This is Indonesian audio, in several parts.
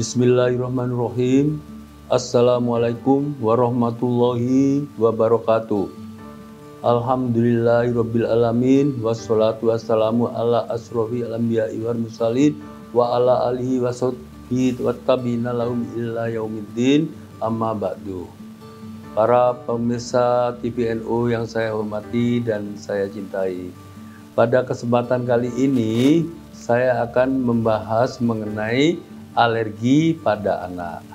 Bismillahirrahmanirrahim. Assalamualaikum warahmatullahi wabarakatuh. Alhamdulillahirabbil alamin wassalatu wassalamu ala asrofil anbiya'i wal mursalin wa ala alihi washabbihi wattabi'ina lahum illa yaumiddin, amma ba'du. Para pemirsa TVNU yang saya hormati dan saya cintai, pada kesempatan kali ini saya akan membahas mengenai alergi pada anak.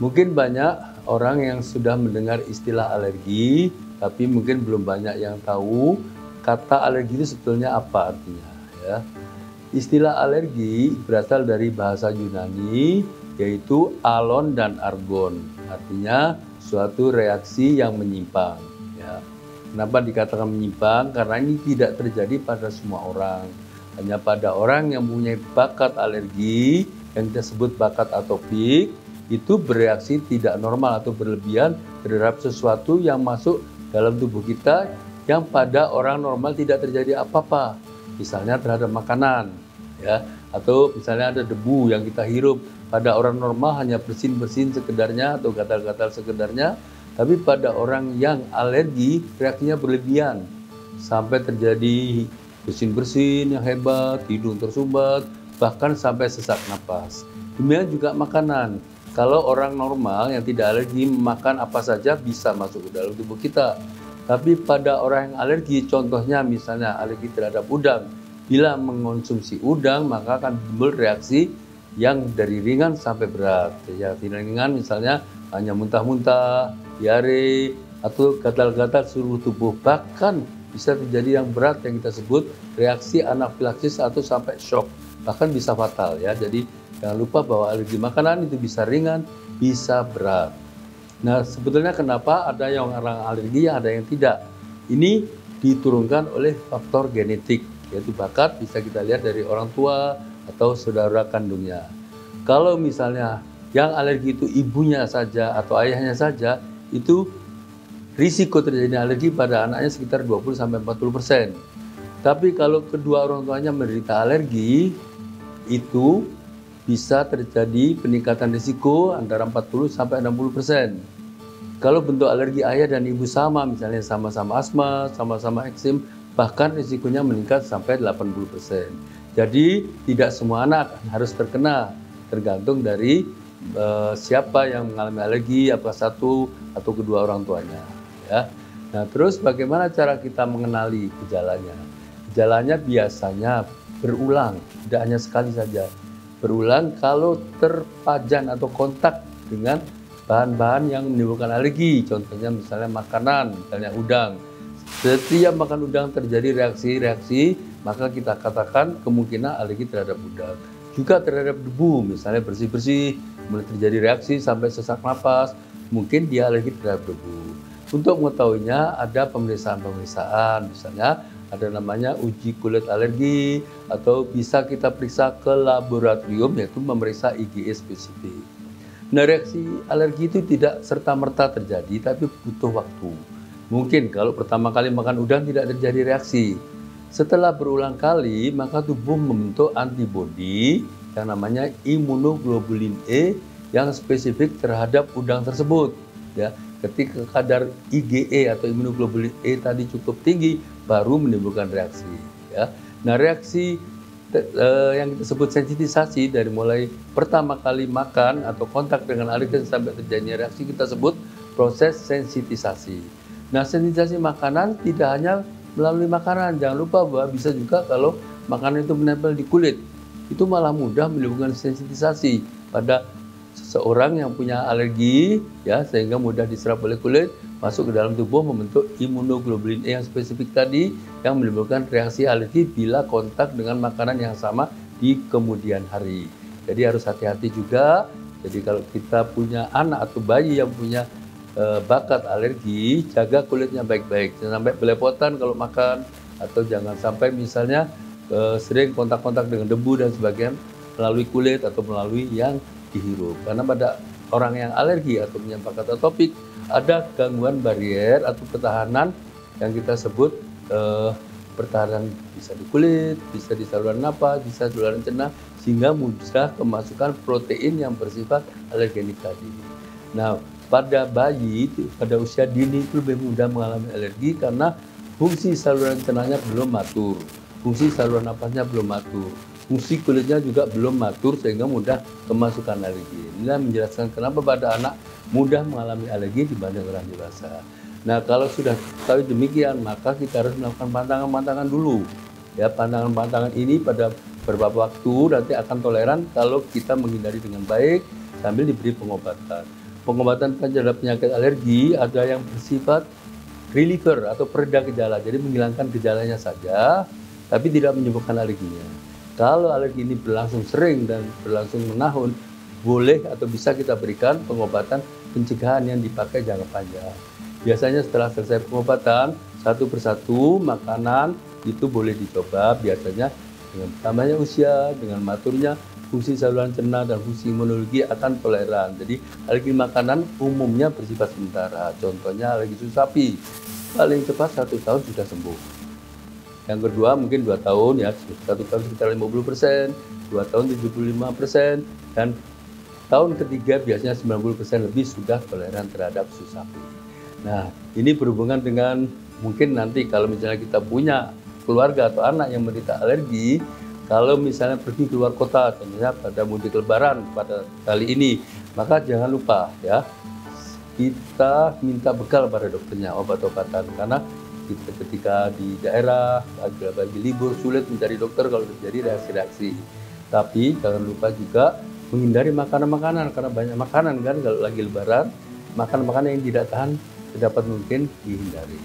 Mungkin banyak orang yang sudah mendengar istilah alergi, tapi mungkin belum banyak yang tahu kata alergi itu sebetulnya apa artinya. Ya. Istilah alergi berasal dari bahasa Yunani, yaitu alon dan argon, artinya suatu reaksi yang menyimpang. Ya. Kenapa dikatakan menyimpang? Karena ini tidak terjadi pada semua orang, hanya pada orang yang mempunyai bakat alergi, yang kita sebut bakat atopik, itu bereaksi tidak normal atau berlebihan terhadap sesuatu yang masuk dalam tubuh kita yang pada orang normal tidak terjadi apa-apa. Misalnya terhadap makanan, ya, atau misalnya ada debu yang kita hirup. Pada orang normal hanya bersin-bersin sekedarnya atau gatal-gatal sekedarnya, tapi pada orang yang alergi reaksinya berlebihan sampai terjadi bersin-bersin yang hebat, hidung tersumbat, bahkan sampai sesak napas. Demikian juga makanan. Kalau orang normal yang tidak alergi makan apa saja bisa masuk ke dalam tubuh kita. Tapi pada orang yang alergi, contohnya misalnya alergi terhadap udang, bila mengonsumsi udang maka akan timbul reaksi yang dari ringan sampai berat. Ya, ringan misalnya hanya muntah-muntah, diare, atau gatal-gatal seluruh tubuh. Bahkan bisa terjadi yang berat yang kita sebut reaksi anafilaksis atau sampai shock. Bahkan bisa fatal ya. Jadi jangan lupa bahwa alergi makanan itu bisa ringan, bisa berat. Nah, sebetulnya kenapa ada yang orang alergi, ada yang tidak. Ini diturunkan oleh faktor genetik, yaitu bakat bisa kita lihat dari orang tua atau saudara kandungnya. Kalau misalnya yang alergi itu ibunya saja atau ayahnya saja, itu risiko terjadinya alergi pada anaknya sekitar 20-40%. Tapi kalau kedua orang tuanya menderita alergi, itu bisa terjadi peningkatan risiko antara 40-60%. Kalau bentuk alergi ayah dan ibu sama, misalnya sama-sama asma, sama-sama eksim, bahkan risikonya meningkat sampai 80%. Jadi tidak semua anak harus terkena, tergantung dari siapa yang mengalami alergi, apakah satu atau kedua orang tuanya. Ya. Nah, terus bagaimana cara kita mengenali gejalanya? Gejalanya biasanya berulang, tidak hanya sekali saja. Berulang kalau terpajan atau kontak dengan bahan-bahan yang menimbulkan alergi. Contohnya misalnya makanan, misalnya udang. Setiap makan udang terjadi reaksi-reaksi, maka kita katakan kemungkinan alergi terhadap udang. Juga terhadap debu, misalnya bersih-bersih, mulai terjadi reaksi sampai sesak napas, mungkin dia alergi terhadap debu. Untuk mengetahuinya ada pemeriksaan-pemeriksaan, misalnya ada namanya uji kulit alergi, atau bisa kita periksa ke laboratorium, yaitu memeriksa IgE spesifik. Nah, reaksi alergi itu tidak serta-merta terjadi, tapi butuh waktu. Mungkin kalau pertama kali makan udang tidak terjadi reaksi. Setelah berulang kali, maka tubuh membentuk antibodi yang namanya imunoglobulin E yang spesifik terhadap udang tersebut. Ya, ketika kadar IgE atau imunoglobulin E tadi cukup tinggi, baru menimbulkan reaksi. Ya. Nah, reaksi yang kita sebut sensitisasi dari mulai pertama kali makan atau kontak dengan alergen sampai terjadinya reaksi kita sebut proses sensitisasi. Nah, sensitisasi makanan tidak hanya melalui makanan. Jangan lupa bahwa bisa juga kalau makanan itu menempel di kulit. Itu malah mudah menimbulkan sensitisasi pada seseorang yang punya alergi, ya, sehingga mudah diserap oleh kulit, masuk ke dalam tubuh membentuk imunoglobulin E yang spesifik tadi yang menimbulkan reaksi alergi bila kontak dengan makanan yang sama di kemudian hari. Jadi harus hati-hati juga. Jadi kalau kita punya anak atau bayi yang punya bakat alergi, jaga kulitnya baik-baik. Jangan sampai belepotan kalau makan, atau jangan sampai misalnya sering kontak-kontak dengan debu dan sebagainya melalui kulit atau melalui yang dihirup. Karena pada orang yang alergi atau punya bakat atopik, ada gangguan barier atau pertahanan yang kita sebut pertahanan bisa di kulit, bisa di saluran napas, bisa di saluran cerna, sehingga mudah kemasukan protein yang bersifat alergenik tadi. Nah, pada bayi pada usia dini itu lebih mudah mengalami alergi karena fungsi saluran cernanya belum matur, fungsi saluran napasnya belum matur, fungsi kulitnya juga belum matur sehingga mudah kemasukan alergi. Inilah menjelaskan kenapa pada anak mudah mengalami alergi dibanding orang dewasa. Nah, kalau sudah tahu demikian, maka kita harus melakukan pantangan-pantangan dulu. Ya, pantangan-pantangan ini pada beberapa waktu nanti akan toleran kalau kita menghindari dengan baik sambil diberi pengobatan. Pengobatan terhadap penyakit alergi ada yang bersifat reliever atau pereda gejala, jadi menghilangkan gejalanya saja, tapi tidak menyembuhkan alerginya. Kalau alergi ini berlangsung sering dan berlangsung menahun, boleh atau bisa kita berikan pengobatan pencegahan yang dipakai jangka panjang. Biasanya setelah selesai pengobatan, satu persatu makanan itu boleh dicoba, biasanya dengan tambahnya usia, dengan maturnya fungsi saluran cerna dan fungsi imunologi akan toleran. Jadi alergi makanan umumnya bersifat sementara. Contohnya alergi susu sapi, paling cepat 1 tahun sudah sembuh. Yang kedua mungkin 2 tahun ya, 1 tahun sekitar 50%, 2 tahun 75%, dan tahun ketiga biasanya 90% lebih sudah toleran terhadap susu sapi. Nah, ini berhubungan dengan mungkin nanti kalau misalnya kita punya keluarga atau anak yang menderita alergi, kalau misalnya pergi keluar kota, tentunya pada mudik lebaran pada kali ini, maka jangan lupa ya, kita minta bekal pada dokternya obat-obatan, karena kita ketika di daerah, bagi libur sulit mencari dokter kalau terjadi reaksi-reaksi. Tapi jangan lupa juga menghindari makanan-makanan, karena banyak makanan kan kalau lagi lebaran, makanan-makanan yang tidak tahan sedapat mungkin dihindari.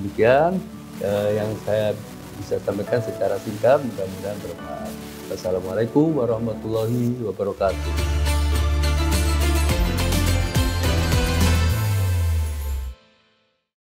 Demikian yang saya bisa sampaikan secara singkat, mudah-mudahan bermanfaat. Wassalamualaikum warahmatullahi wabarakatuh.